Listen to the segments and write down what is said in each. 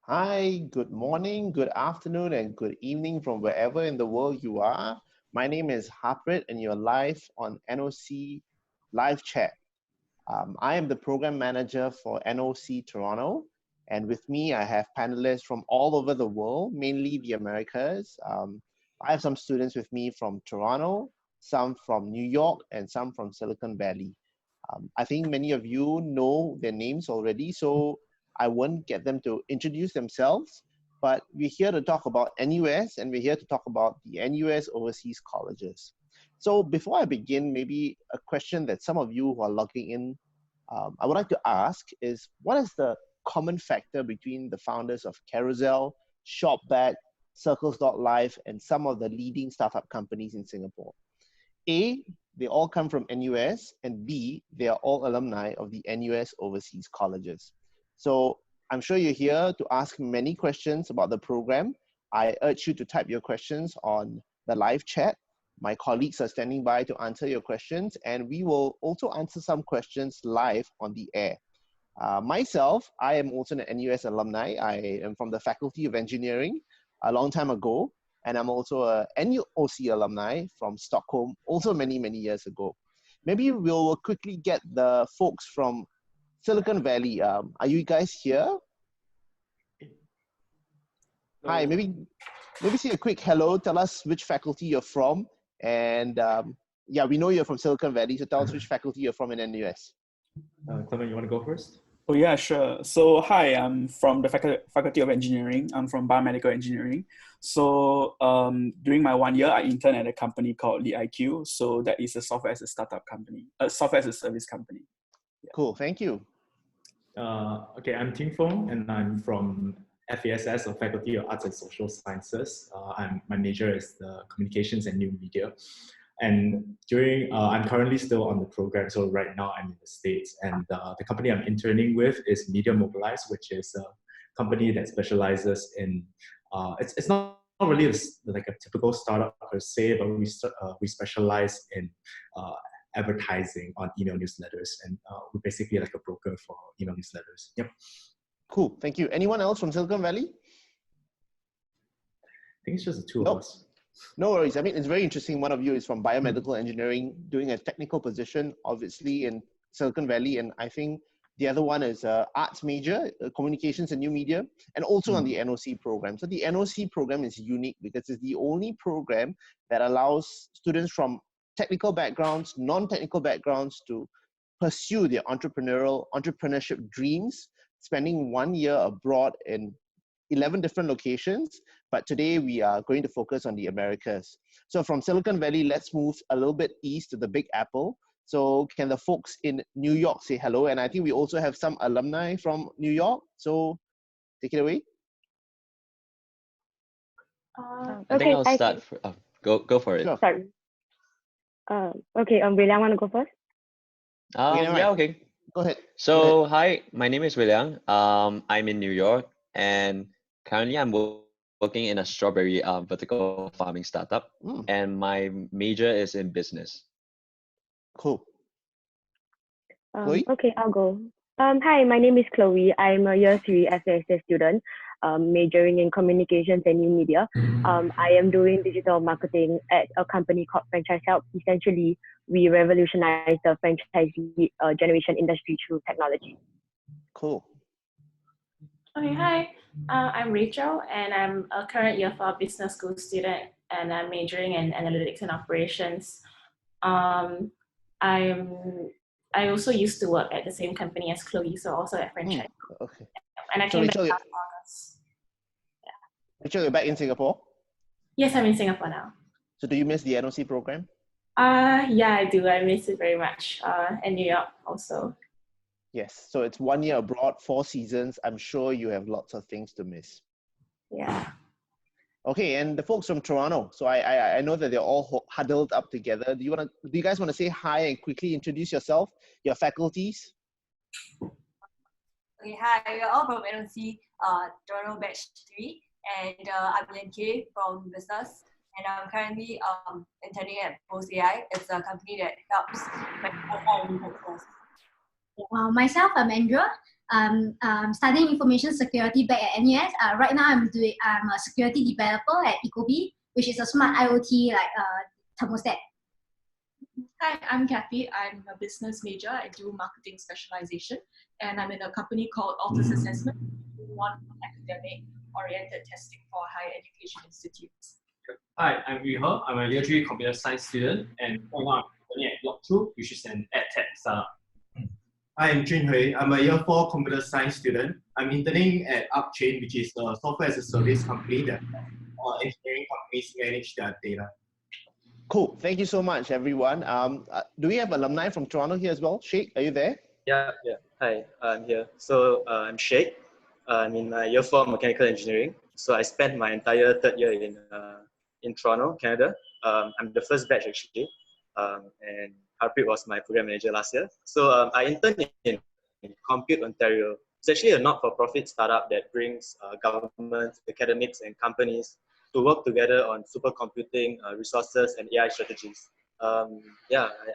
Hi, good morning, good afternoon, and good evening from wherever in the world you are. My name is Harpreet and you're live on NOC Live Chat. I am the program manager for NOC Toronto, and with me I have panelists from all over the world, mainly the Americas. I have some students with me from Toronto, some from New York, and some from Silicon Valley. I think many of you know their names already, so I won't get them to introduce themselves, but we're here to talk about NUS and we're here to talk about the NUS Overseas Colleges. So before I begin, maybe a question that some of you who are logging in, I would like to ask is, what is the common factor between the founders of Carousel, Shopback, Circles.live, and some of the leading startup companies in Singapore? A, they all come from NUS, and B, they are all alumni of the NUS Overseas Colleges. So I'm sure you're here to ask many questions about the program. I urge you to type your questions on the live chat. My colleagues are standing by to answer your questions, and we will also answer some questions live on the air. Myself, I am also an NUS alumni. I am from the Faculty of Engineering a long time ago, and I'm also a NOC alumni from Stockholm, also many, many years ago. Maybe we'll quickly get the folks from Silicon Valley. Are you guys here? Hi, maybe say a quick hello. Tell us which faculty you're from. And yeah, we know you're from Silicon Valley, so tell us which faculty you're from in NUS. Clement, you want to go first? Oh yeah, sure. So hi, I'm from the Faculty of Engineering. I'm from Biomedical Engineering. So during my 1 year, I interned at a company called LeadIQ. So that is a software as a startup company, a software as a service company. Yeah. Cool, thank you. Okay, I'm Ting Fong, and I'm from FASS, or Faculty of Arts and Social Sciences. My major is the Communications and New Media. And I'm currently still on the program, so right now I'm in the States. And the company I'm interning with is Media Mobilize, which is a company that specializes in, it's not really like a typical startup per se, but we specialize in advertising on email newsletters, and we're basically like a broker for email newsletters. Yep. Cool, thank you. Anyone else from Silicon Valley? I think it's just the two of us. No worries. I mean, it's very interesting. One of you is from biomedical engineering, doing a technical position, obviously, in Silicon Valley. And I think the other one is arts major, communications and new media, and also on the NOC program. So the NOC program is unique because it's the only program that allows students from technical backgrounds, non-technical backgrounds to pursue their entrepreneurship dreams, spending 1 year abroad in 11 different locations. But today we are going to focus on the Americas. So from Silicon Valley, let's move a little bit east to the Big Apple. So can the folks in New York say hello? And I think we also have some alumni from New York. So take it away. I think I'll start. Go for it. Sure. Sorry. Okay, William, want to go first? Yeah, okay. Go ahead. So, hi, my name is William. I'm in New York, and currently I'm working in a strawberry vertical farming startup, and my major is in business. Cool. Chloe? Okay, I'll go. Hi, my name is Chloe. I'm a year 3 FASS student, majoring in communications and new media. I am doing digital marketing at a company called Franchise Help. Essentially, we revolutionize the franchisee generation industry through technology. Cool. Okay, hi. I'm Rachel, and I'm a current year 4 business school student, and I'm majoring in analytics and operations. I also used to work at the same company as Chloe, so also at Franchise. Okay. And I So came Rachel, back last August. Yeah. Rachel, you're back in Singapore? Yes, I'm in Singapore now. So do you miss the NOC program? Yeah, I do. I miss it very much. And New York also. Yes. So it's 1 year abroad, 4 seasons. I'm sure you have lots of things to miss. Yeah. Okay, and the folks from Toronto. So I know that they're all huddled up together. Do you guys want to say hi and quickly introduce yourself, your faculties? Okay, hi, we're all from NOC Toronto Batch 3. and I'm Yan K from business, and I'm currently interning at Post AI. It's a company that helps manufacturers. Myself, I'm Andrea. Studying information security back at NUS. Right now, I'm a security developer at Ecobee, which is a smart IoT thermostat. Hi, I'm Kathy. I'm a business major. I do marketing specialization, and I'm in a company called Altus Assessment, one academic-oriented testing for higher education institutes. Hi, I'm Yu He. I'm a year 3 computer science student, and right now I'm studying at Block 2, which is an edtech startup. Hi, I'm Jun Hui. I'm a year 4 computer science student. I'm interning at Upchain, which is a software as a service company that engineering companies manage their data. Cool. Thank you so much, everyone. Do we have alumni from Toronto here as well? Sheikh, are you there? Yeah. Hi, I'm here. So I'm Sheikh. I'm in my year 4 mechanical engineering. So I spent my entire third year in Toronto, Canada. I'm the first batch actually, and Harpreet was my program manager last year. So I interned in Compute Ontario. It's actually a not-for-profit startup that brings governments, academics, and companies to work together on supercomputing resources and AI strategies. I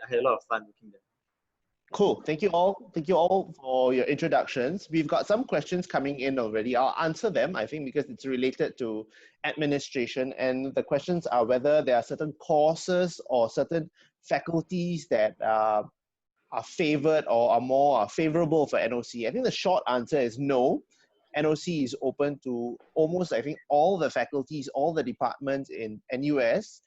had a lot of fun working there. Cool. Thank you all. Thank you all for your introductions. We've got some questions coming in already. I'll answer them, I think, because it's related to administration. And the questions are whether there are certain courses or certain faculties that are favored or are more favorable for NOC. I think the short answer is no. NOC is open to almost, I think, all the faculties, all the departments in NUS.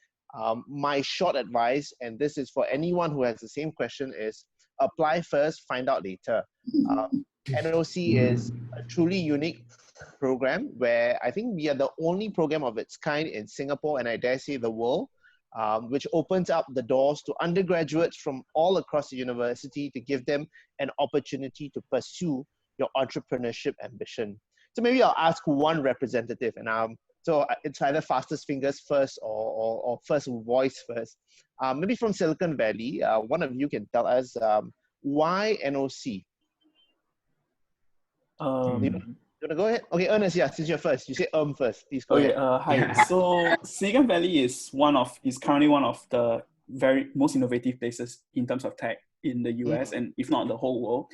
My short advice, and this is for anyone who has the same question, is apply first, find out later. NOC is a truly unique program where I think we are the only program of its kind in Singapore, and I dare say the world, which opens up the doors to undergraduates from all across the university to give them an opportunity to pursue your entrepreneurship ambition. So maybe I'll ask one representative, and so it's either fastest fingers first or first voice first. Maybe from Silicon Valley, one of you can tell us why NOC? You want to go ahead? Okay, Ernest, yeah, since you're first, you say first. Please go ahead. Hi. So Silicon Valley is currently one of the very most innovative places in terms of tech in the US and if not the whole world.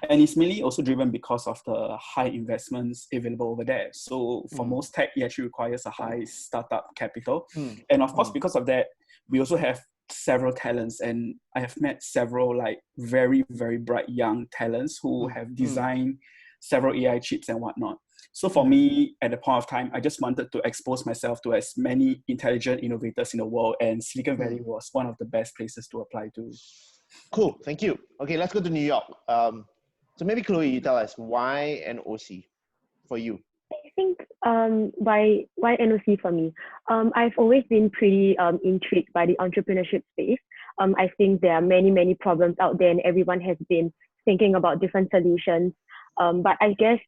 And it's mainly also driven because of the high investments available over there. So for most tech, it actually requires a high startup capital. And of course, because of that, we also have several talents, and I have met several like very, very bright young talents who have designed several AI chips and whatnot. So for me, at the point of time, I just wanted to expose myself to as many intelligent innovators in the world, and Silicon Valley was one of the best places to apply to. Cool, thank you. Okay, let's go to New York. So maybe Chloe, you tell us why NOC for you? I think why NOC for me? I've always been pretty intrigued by the entrepreneurship space. I think there are many problems out there, and everyone has been thinking about different solutions. But I guess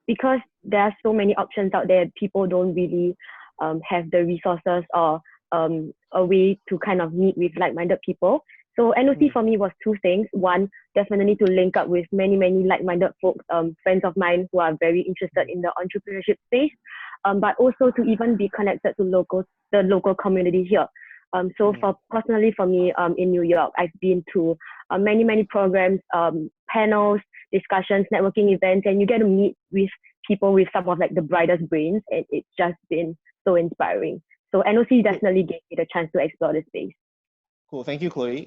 because there are so many options out there, people don't really have the resources or a way to kind of meet with like-minded people. So NOC for me was two things. One, definitely to link up with many like-minded folks, friends of mine who are very interested in the entrepreneurship space, but also to even be connected to the local community here. So personally for me, in New York, I've been to many programs, panels, discussions, networking events, and you get to meet with people with some of like the brightest brains, and it's just been so inspiring. So NOC definitely gave me the chance to explore the space. Cool, thank you, Chloe.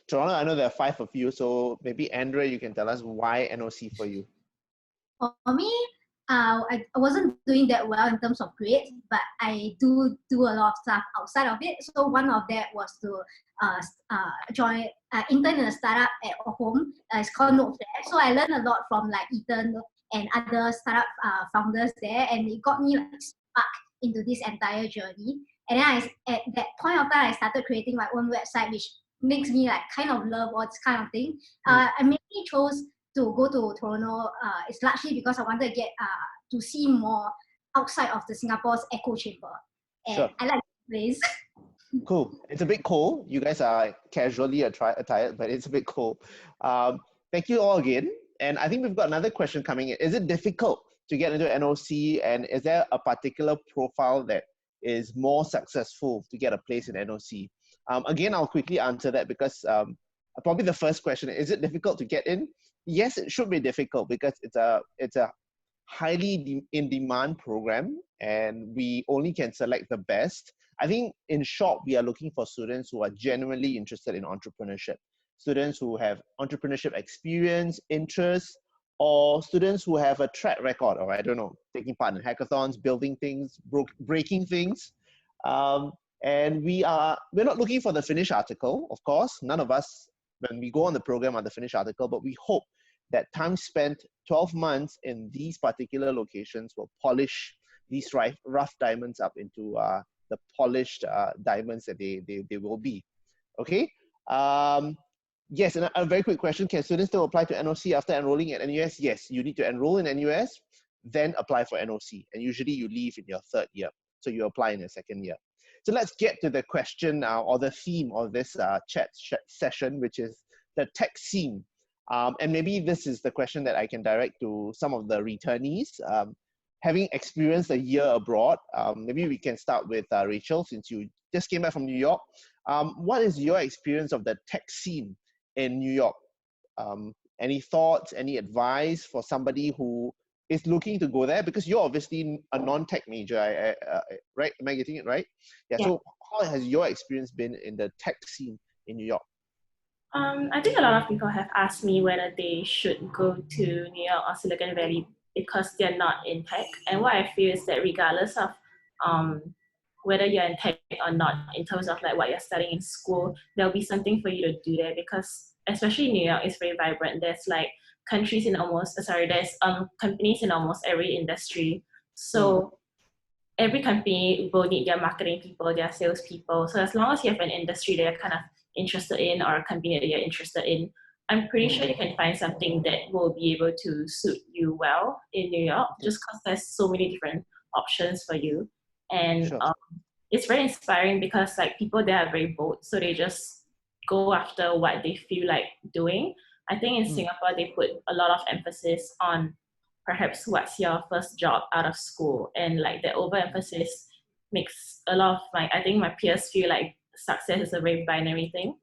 Toronto, I know there are 5 of you, so maybe Andrea, you can tell us why NOC for you. For me, I wasn't doing that well in terms of grades, but I do a lot of stuff outside of it. So one of that was to intern in a startup at home. It's called NOC. So I learned a lot from like Ethan and other startup founders there, and it got me like spark into this entire journey. And then at that point of time, I started creating my own website, which makes me like kind of love all this kind of thing. I mainly chose to go to Toronto. It's largely because I wanted to get to see more outside of the Singapore's echo chamber. And I like this place. Cool. It's a bit cold. You guys are casually attired, but it's a bit cold. Thank you all again. And I think we've got another question coming in. Is it difficult to get into NOC, and is there a particular profile that is more successful to get a place in NOC? Again, I'll quickly answer that because probably the first question, is it difficult to get in? Yes, it should be difficult because it's a highly in demand program and we only can select the best. I think in short, we are looking for students who are genuinely interested in entrepreneurship, students who have entrepreneurship experience, interest, or students who have a track record, or I don't know, taking part in hackathons, building things, breaking things. And we're not looking for the finished article, of course. None of us, when we go on the program, are the finished article, but we hope that time spent 12 months in these particular locations will polish these rough diamonds up into the polished diamonds that they will be. Okay. Yes, and a very quick question. Can students still apply to NOC after enrolling at NUS? Yes, you need to enroll in NUS, then apply for NOC. And usually you leave in your third year. So you apply in your second year. So let's get to the question or the theme of this chat session, which is the tech scene. And maybe this is the question that I can direct to some of the returnees. Having experienced a year abroad, maybe we can start with Rachel, since you just came back from New York. What is your experience of the tech scene in New York? Any thoughts, any advice for somebody who is looking to go there? Because you're obviously a non-tech major, right? Am I getting it right? Yeah. So how has your experience been in the tech scene in New York? I think a lot of people have asked me whether they should go to New York or Silicon Valley because they're not in tech. And what I feel is that regardless of whether you're in tech or not, in terms of like what you're studying in school, there'll be something for you to do there, because especially New York is very vibrant. There's like countries in almost, there's companies in almost every industry. So every company will need their marketing people, their sales people. So as long as you have an industry that you're kind of interested in or a company that you're interested in, I'm pretty sure you can find something that will be able to suit you well in New York, just because there's so many different options for you. And it's very inspiring because like people there are very bold, so they just go after what they feel like doing. I think in Singapore, they put a lot of emphasis on perhaps what's your first job out of school, and like the overemphasis makes a lot of I think my peers feel like success is a very binary thing.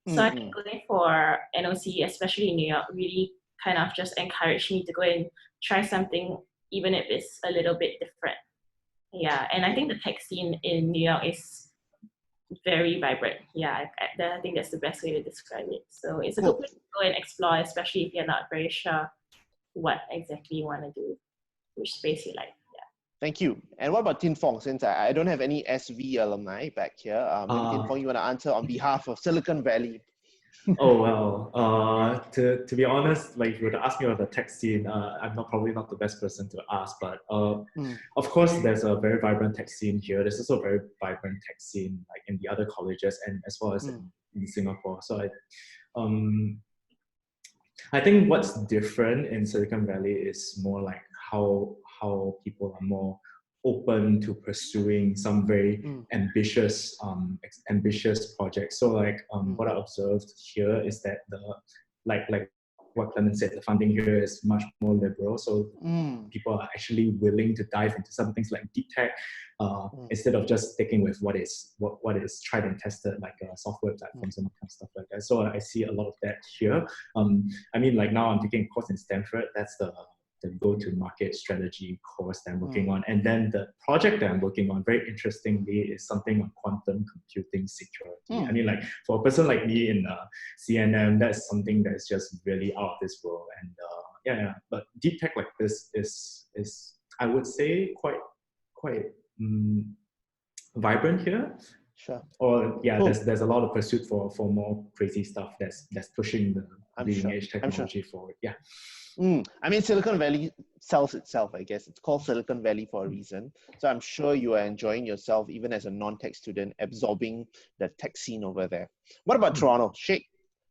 So I think going for NOC, especially in New York, really kind of just encouraged me to go and try something, even if it's a little bit different. Yeah, and I think the tech scene in New York is very vibrant. Yeah, I think that's the best way to describe it. So it's a good place to go and explore, especially if you're not very sure what exactly you want to do, which space you like. Thank you. And what about Tin Fong? Since I don't have any SV alumni back here, maybe Tin Fong, you want to answer on behalf of Silicon Valley? Oh, well, to be honest, like if you were to ask me about the tech scene, I'm probably not the best person to ask, but of course there's a very vibrant tech scene here. There's also a very vibrant tech scene like in the other colleges and as well as in Singapore. So I think what's different in Silicon Valley is more like how people are more open to pursuing some very ambitious projects. So like what I observed here is that like what Clement said, the funding here is much more liberal. So people are actually willing to dive into some things like deep tech instead of just sticking with what is tried and tested, like software platforms and all kind of stuff like that. So I see a lot of that here. I mean, like now I'm taking a course in Stanford. That's the go-to-market strategy course that I'm working on. And then the project that I'm working on, very interestingly, is something on quantum computing security. I mean, like for a person like me in CNM, that's something that's just really out of this world. And but deep tech like this is I would say quite vibrant here. Sure. Or there's a lot of pursuit for more crazy stuff that's pushing the leading edge technology forward. Yeah. I mean, Silicon Valley sells itself, I guess. It's called Silicon Valley for a reason. So I'm sure you are enjoying yourself, even as a non-tech student, absorbing the tech scene over there. What about Toronto? Sheikh,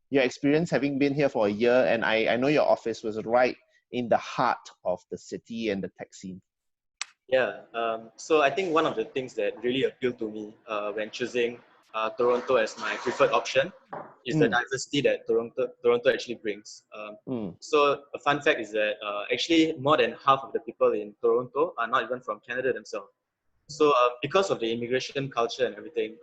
your experience having been here for a year, and I know your office was right in the heart of the city and the tech scene. Yeah, so I think one of the things that really appealed to me when choosing Toronto as my preferred option is the diversity that Toronto actually brings. So a fun fact is that actually more than half of the people in Toronto are not even from Canada themselves. So because of the immigration culture and everything,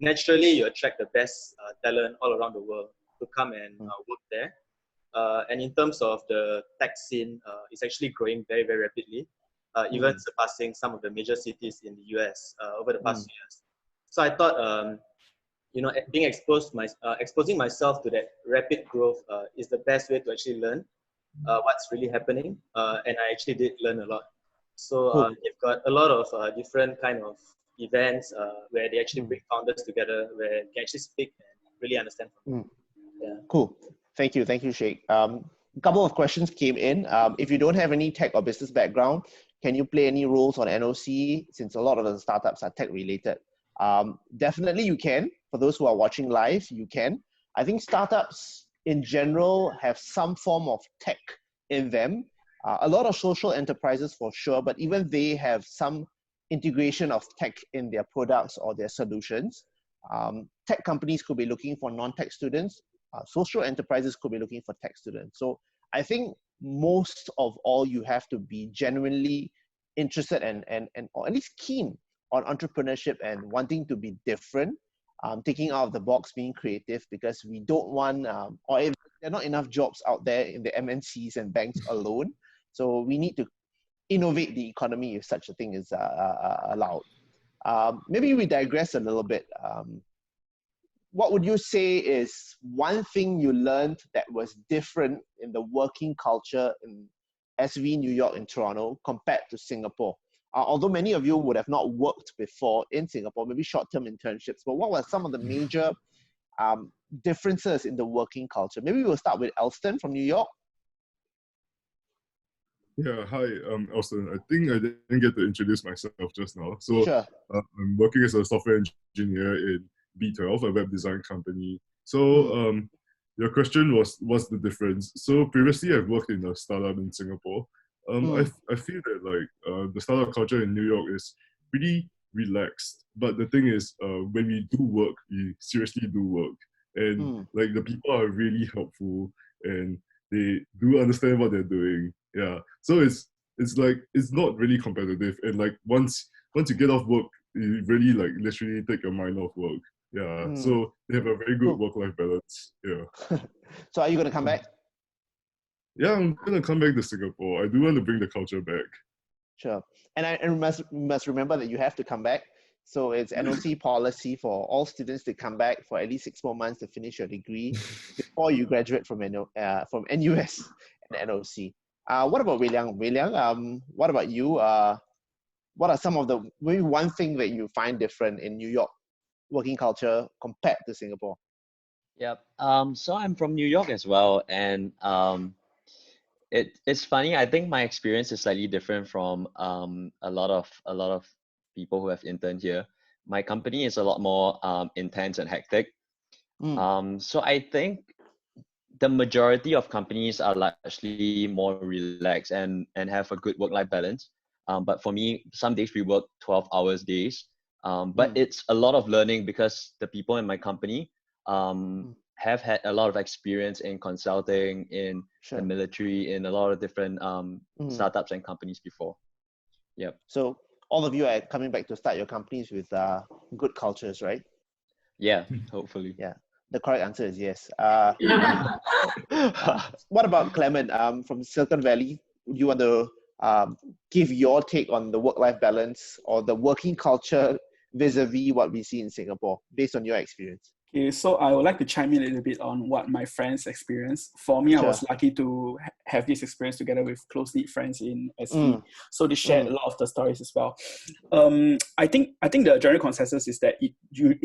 naturally you attract the best talent all around the world to come and work there. And in terms of the tech scene, it's actually growing very, very rapidly, even surpassing some of the major cities in the US over the past few years. So I thought, being exposing myself to that rapid growth is the best way to actually learn what's really happening. And I actually did learn a lot. So they've got a lot of different kind of events where they actually bring founders together, where they can actually speak and really understand from them. Yeah. Cool. Thank you, Sheikh. A couple of questions came in. If you don't have any tech or business background, can you play any roles on NOC, since a lot of the startups are tech related? Definitely you can. For those who are watching live, you can. I think startups in general have some form of tech in them. A lot of social enterprises for sure, but even they have some integration of tech in their products or their solutions. Tech companies could be looking for non-tech students. Social enterprises could be looking for tech students. So I think most of all, you have to be genuinely interested and or at least keen on entrepreneurship and wanting to be different, thinking out of the box, being creative, because we don't want, or if there are not enough jobs out there in the MNCs and banks alone. So we need to innovate the economy if such a thing is allowed. Maybe we digress a little bit. What would you say is one thing you learned that was different in the working culture in SV, New York, and Toronto compared to Singapore? Although many of you would have not worked before in Singapore, maybe short-term internships, but what were some of the major differences in the working culture? Maybe we'll start with Elston from New York. Yeah, hi, Elston. I think I didn't get to introduce myself just now. So sure. I'm working as a software engineer in B12, a web design company. So your question was, what's the difference? So previously I've worked in a startup in Singapore. I feel that like the startup culture in New York is pretty relaxed. But the thing is, when we do work, we seriously do work. And like the people are really helpful and they do understand what they're doing. Yeah. So it's like, it's not really competitive. And like once you get off work, you really like literally take your mind off work. Yeah. So they have a very good work-life balance. Yeah. So are you going to come back? Yeah, I'm going to come back to Singapore. I do want to bring the culture back. Sure. And must remember that you have to come back. So it's NOC policy for all students to come back for at least 6 more months to finish your degree before you graduate from NUS and NOC. What about Wei Liang? Wei Liang, what about you? What are some of the, maybe one thing that you find different in New York working culture compared to Singapore? Yep. So I'm from New York as well, and it's funny. I think my experience is slightly different from a lot of people who have interned here. My company is a lot more intense and hectic. So I think the majority of companies are largely more relaxed and have a good work-life balance. But for me, some days we work 12 hours days. But it's a lot of learning because the people in my company have had a lot of experience in consulting, in the military, in a lot of different startups and companies before. Yep. So all of you are coming back to start your companies with good cultures, right? Yeah, hopefully. Yeah. The correct answer is yes. What about Clement from Silicon Valley? Would you want to give your take on the work-life balance or the working culture vis-a-vis what we see in Singapore, based on your experience? Okay, so I would like to chime in a little bit on what my friends experienced. For me, I was lucky to have this experience together with close-knit friends in SV. So they shared a lot of the stories as well. I think the general consensus is that it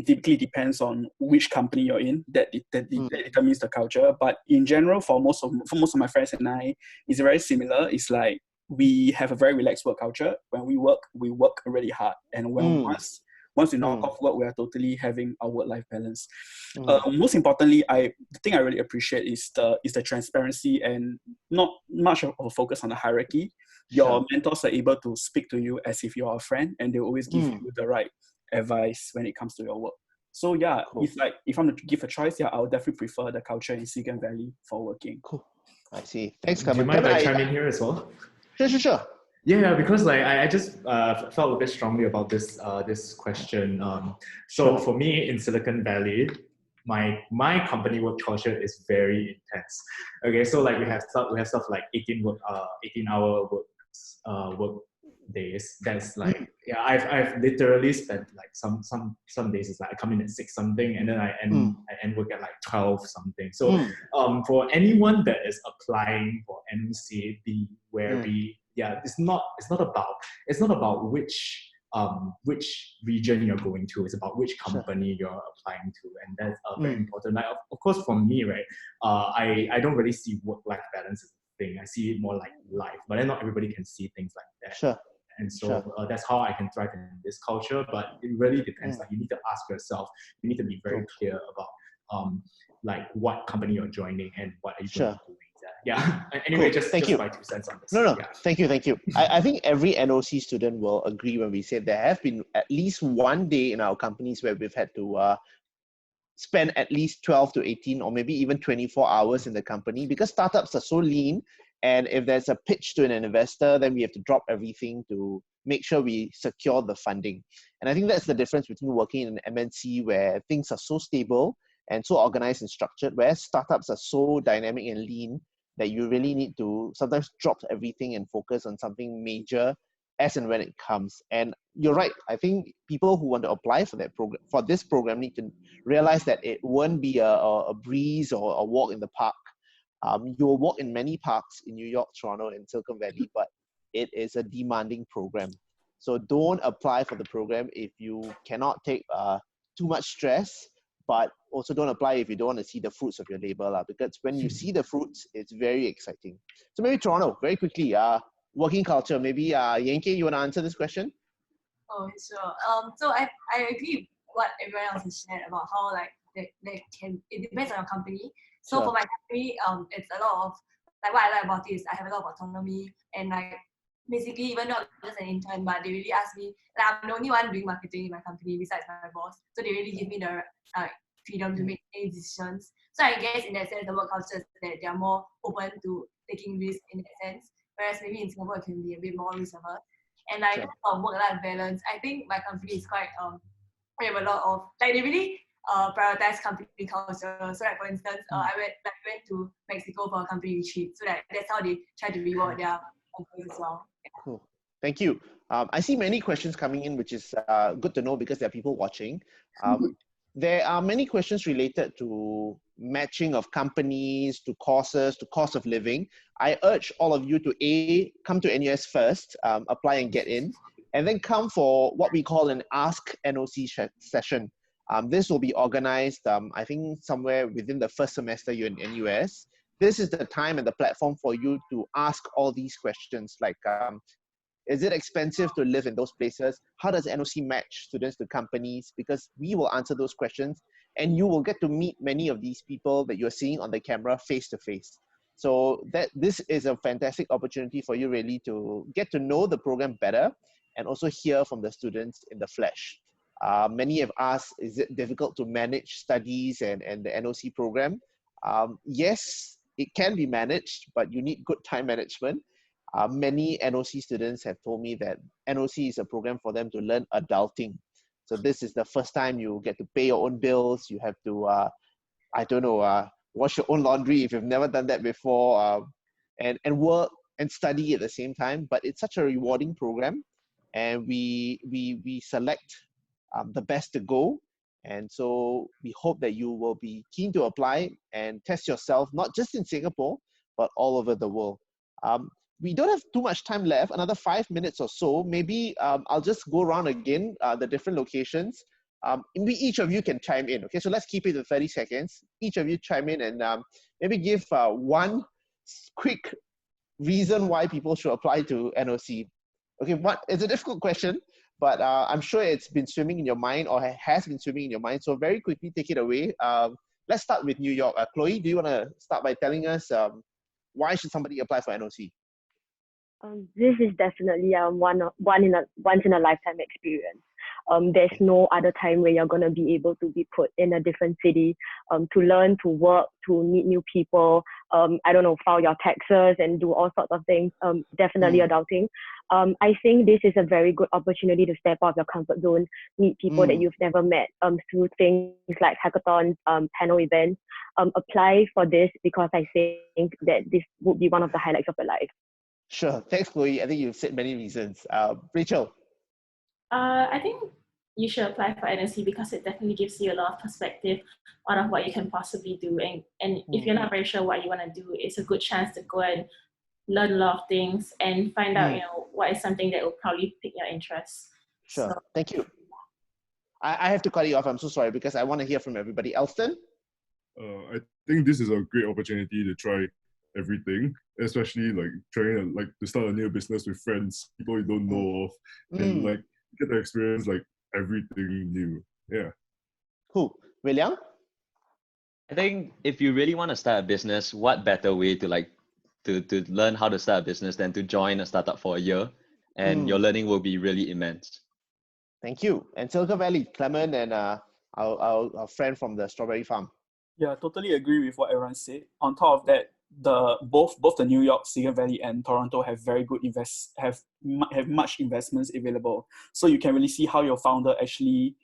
typically depends on which company you're in that determines the culture. But in general, for most of my friends and I, it's very similar. It's like we have a very relaxed work culture. When we work really hard, and when once we knock off work, we are totally having our work-life balance. Most importantly, the thing I really appreciate is the transparency and not much of a focus on the hierarchy. Your mentors are able to speak to you as if you're a friend, and they always give you the right advice when it comes to your work. So yeah, Cool. if I'm to give a choice, yeah, I would definitely prefer the culture in Silicon Valley for working. Cool. I see. Thanks, Do you Kevin. mind if I Kevin, chime in here as well? Sure. Yeah, because like I just felt a bit strongly about this question. So for me in Silicon Valley, my company work culture is very intense. Okay, so like we have stuff like 18-hour work days. That's like yeah, I've literally spent like some days is like I come in at 6 something and then I end work at like 12 something. So for anyone that is applying for NOC, be wary. Yeah, it's not about which region you're going to. It's about which company you're applying to, and that's very important. Like, of course, for me, right, I don't really see work-life balance as a thing. I see it more like life, but then not everybody can see things like that. Sure. And so that's how I can thrive in this culture. But it really depends. Like you need to ask yourself. You need to be very clear about like what company you're joining and what are you going to be doing. Yeah. Anyway, just my 2 cents on this. No. Yeah. Thank you. I think every NOC student will agree when we say there have been at least one day in our companies where we've had to spend at least 12 to 18 or maybe even 24 hours in the company because startups are so lean. And if there's a pitch to an investor, then we have to drop everything to make sure we secure the funding. And I think that's the difference between working in an MNC where things are so stable and so organized and structured, whereas startups are so dynamic and lean that you really need to sometimes drop everything and focus on something major as and when it comes. And you're right. I think people who want to apply for that program, for this program, need to realize that it won't be a breeze or a walk in the park. You will walk in many parks in New York, Toronto, and Silicon Valley, but it is a demanding program. So don't apply for the program if you cannot take too much stress, but also don't apply if you don't want to see the fruits of your labor, because when you see the fruits, it's very exciting. So maybe Toronto, very quickly, working culture, maybe Yankee, you want to answer this question? Oh, sure. So I agree with what everyone else has shared about how like it depends on your company. So for my company, it's a lot of like what I like about it is I have a lot of autonomy and like basically even though I'm just an intern, but they really ask me, like I'm the only one doing marketing in my company besides my boss. So they really give me the freedom to make any decisions. So I guess in that sense, the work culture is that they are more open to taking risks in that sense. Whereas maybe in Singapore it can be a bit more risk averse. And like work-life balance, I think my company is quite we have a lot of like they really prioritize company culture. So like for instance, I went to Mexico for a company retreat. So that's how they try to reward their employees as well. Yeah. Cool. Thank you. I see many questions coming in, which is good to know because there are people watching. There are many questions related to matching of companies, to courses, to cost of living. I urge all of you to come to NUS first, apply and get in, and then come for what we call an Ask NOC session. This will be organized, I think, somewhere within the first semester you're in NUS. This is the time and the platform for you to ask all these questions like, is it expensive to live in those places? How does NOC match students to companies? Because we will answer those questions and you will get to meet many of these people that you're seeing on the camera face to face. So this is a fantastic opportunity for you really to get to know the program better and also hear from the students in the flesh. Many have asked, is it difficult to manage studies and the NOC program? Yes, it can be managed, but you need good time management. Many NOC students have told me that NOC is a program for them to learn adulting. So this is the first time you get to pay your own bills. You have to, wash your own laundry if you've never done that before, and work and study at the same time. But it's such a rewarding program, and we select the best to go. And so we hope that you will be keen to apply and test yourself, not just in Singapore, but all over the world. We don't have too much time left, another 5 minutes or so. Maybe I'll just go around again, the different locations. Maybe each of you can chime in. Okay, so let's keep it to 30 seconds. Each of you chime in and maybe give one quick reason why people should apply to NOC. Okay, it's a difficult question, but I'm sure it's been swimming in your mind or has been swimming in your mind. So very quickly, take it away. Let's start with New York. Chloe, do you want to start by telling us why should somebody apply for NOC? This is definitely once in a lifetime experience. There's no other time where you're going to be able to be put in a different city to learn, to work, to meet new people, I don't know, file your taxes and do all sorts of things, definitely adulting. I think this is a very good opportunity to step out of your comfort zone, meet people that you've never met through things like hackathons, panel events. Apply for this because I think that this would be one of the highlights of your life. Sure. Thanks, Chloe. I think you've said many reasons. Rachel. I think you should apply for NOC because it definitely gives you a lot of perspective out of what you can possibly do. And if you're not very sure what you want to do, it's a good chance to go and learn a lot of things and find out, what is something that will probably pique your interest. Sure. So, thank you. I have to cut you off. I'm so sorry because I want to hear from everybody. Elston? I think this is a great opportunity to try everything, especially like trying to start a new business with friends, people you don't know of, and like get to experience like everything new. Yeah. Cool. William? I think if you really want to start a business, what better way to to learn how to start a business than to join a startup for a year, and your learning will be really immense. Thank you. And Silicon Valley, Clement and our friend from the strawberry farm. Yeah, totally agree with what everyone said. On top of that, both the New York, Silicon Valley, and Toronto have very good have much investments available. So you can really see how your founder actually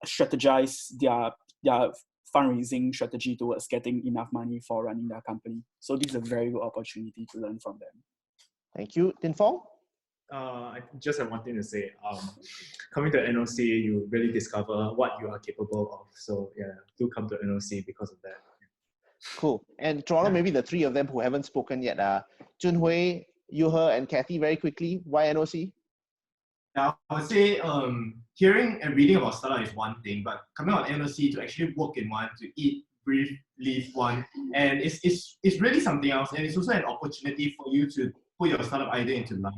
strategize their fundraising strategy towards getting enough money for running their company. So this is a very good opportunity to learn from them. Thank you. Tin Fong? I just have one thing to say. Coming to NOC, you really discover what you are capable of. So yeah, do come to NOC because of that. Cool. And Toronto, maybe the three of them who haven't spoken yet, Junhui, Yuhe, and Kathy, very quickly, why NOC? Now, I would say hearing and reading about startup is one thing, but coming on NOC to actually work in one, to eat, breathe, live one, and it's really something else. And it's also an opportunity for you to put your startup idea into life.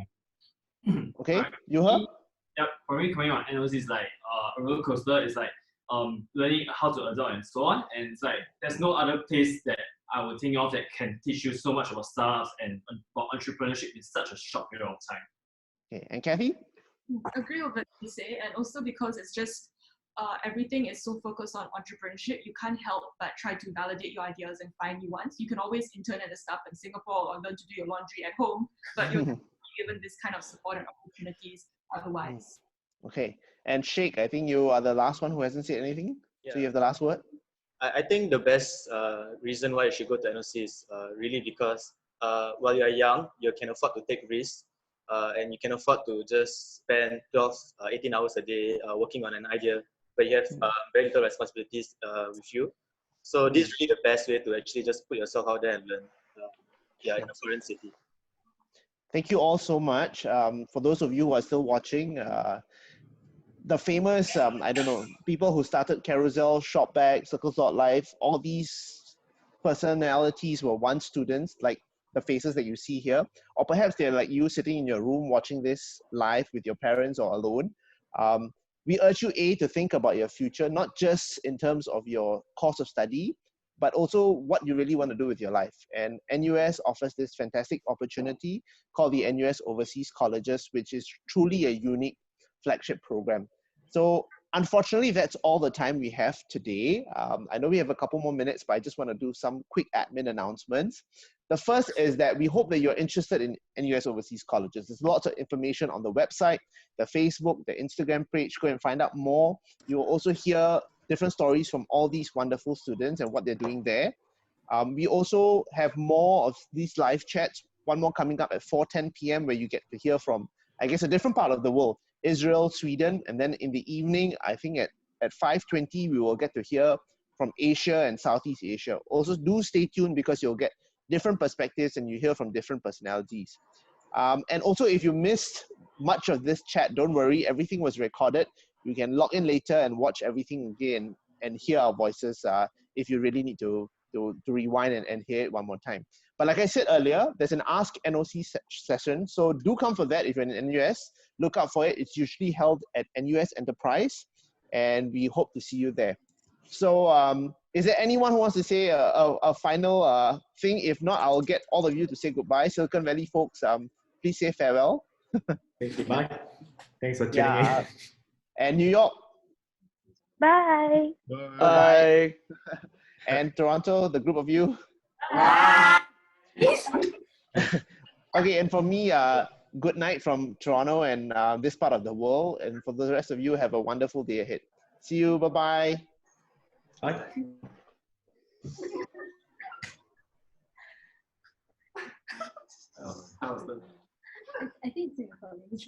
Okay, Right. Yuhe? Yep, for me, coming on NOC is like a roller coaster. It's like learning how to adopt and so on. And it's like there's no other place that I would think of that can teach you so much about startups and about entrepreneurship in such a short period of time. Okay, and Kathy? Agree with what you say, and also because it's just everything is so focused on entrepreneurship, you can't help but try to validate your ideas and find new ones. You can always intern at a startup in Singapore or learn to do your laundry at home, but you're given this kind of support and opportunities otherwise. Okay, and Sheikh, I think you are the last one who hasn't said anything. Yeah. So you have the last word. I think the best reason why you should go to NOC is really because while you're young, you can afford to take risks. And you can afford to just spend 12, 18 hours a day working on an idea, but you have very little responsibilities with you. So this is really the best way to actually just put yourself out there and learn in a foreign city. Thank you all so much. For those of you who are still watching, the famous, I don't know, people who started Carousel, Shopback, Circles.life, all these personalities were once students, like the faces that you see here, or perhaps they're like you sitting in your room watching this live with your parents or alone. We urge you, to think about your future, not just in terms of your course of study, but also what you really want to do with your life. And NUS offers this fantastic opportunity called the NUS Overseas Colleges, which is truly a unique flagship program. So unfortunately, that's all the time we have today. I know we have a couple more minutes, but I just want to do some quick admin announcements. The first is that we hope that you're interested in NUS Overseas Colleges. There's lots of information on the website, the Facebook, the Instagram page. Go and find out more. You will also hear different stories from all these wonderful students and what they're doing there. We also have more of these live chats, one more coming up at 4:10 p.m. where you get to hear from, I guess, a different part of the world, Israel, Sweden, and then in the evening, I think at 5:20, we will get to hear from Asia and Southeast Asia. Also, do stay tuned because you'll get different perspectives and you hear from different personalities. And also, if you missed much of this chat, don't worry, everything was recorded. You can log in later and watch everything again and hear our voices if you really need to rewind and hear it one more time. But like I said earlier, there's an Ask NOC session. So do come for that if you're in NUS. Look out for it. It's usually held at NUS Enterprise, and we hope to see you there. So is there anyone who wants to say a final thing? If not, I'll get all of you to say goodbye. Silicon Valley folks, please say farewell. Goodbye. Thanks for tuning in. And New York. Bye. Bye. And Toronto, the group of you. Okay, and for me, good night from Toronto and this part of the world. And for the rest of you, have a wonderful day ahead. See you. Bye-bye. Bye. I think it's recording.